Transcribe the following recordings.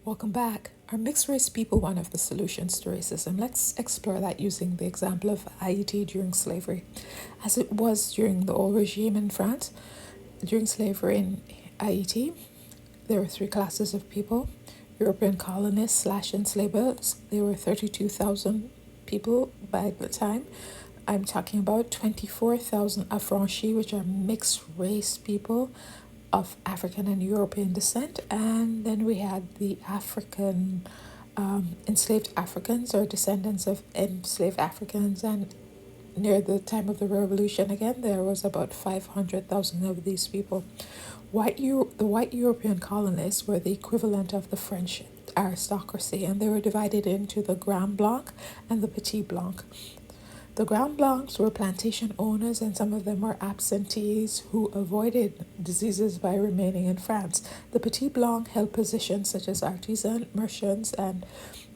Welcome back. Are mixed race people one of the solutions to racism? Let's explore that using the example of Haiti during slavery. As it was during the old regime in France, during slavery in Haiti, there were three classes of people: European colonists slash enslavers. There were 32,000 people by the time. I'm talking about 24,000 Affranchis, which are mixed race people of African and European descent. And then we had the African enslaved Africans or descendants of enslaved Africans. And near the time of the revolution, again, there was about 500,000 of these people. The white European colonists were the equivalent of the French aristocracy, and they were divided into the Grand Blanc and the Petit Blanc. The Grand Blancs were plantation owners, and some of them were absentees who avoided diseases by remaining in France. The Petit Blanc held positions such as artisan, merchants, and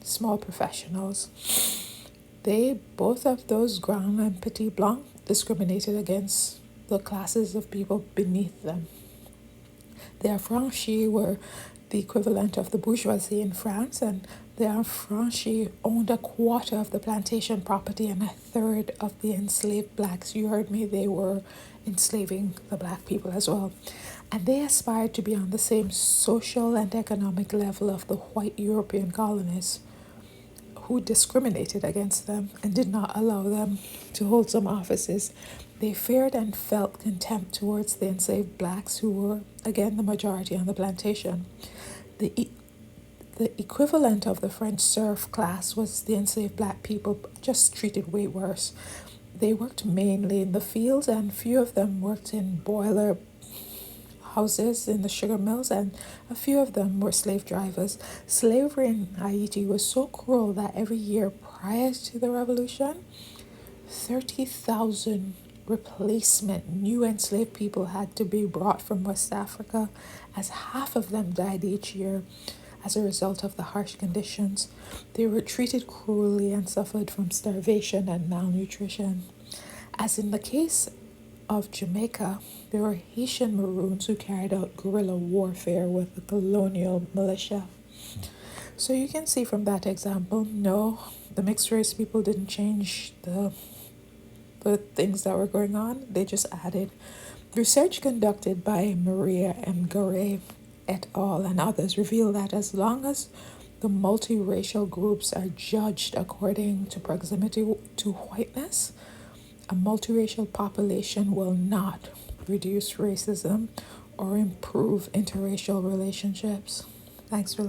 small professionals. Both of those Grand and Petit Blanc, discriminated against the classes of people beneath them. The Affranchis were the equivalent of the bourgeoisie in France, and the Affranchis owned a quarter of the plantation property and a third of the enslaved blacks. You heard me, they were enslaving the black people as well. And they aspired to be on the same social and economic level of the white European colonists, who discriminated against them and did not allow them to hold some offices. They feared and felt contempt towards the enslaved blacks, who were, again, the majority on the plantation. The equivalent of the French serf class was the enslaved black people, just treated way worse. They worked mainly in the fields, and few of them worked in boiler houses in the sugar mills, and a few of them were slave drivers. Slavery in Haiti was so cruel that every year prior to the revolution, 30,000 replacement new enslaved people had to be brought from West Africa, as half of them died each year as a result of the harsh conditions. They were treated cruelly and suffered from starvation and malnutrition. As in the case of Jamaica, there were Haitian Maroons who carried out guerrilla warfare with the colonial militia. So you can see from that example, no, the mixed race people didn't change the things that were going on. They just added. Research conducted by Maria M. Garay et al. And others reveal that as long as the multiracial groups are judged according to proximity to whiteness, a multiracial population will not reduce racism or improve interracial relationships. Thanks for listening.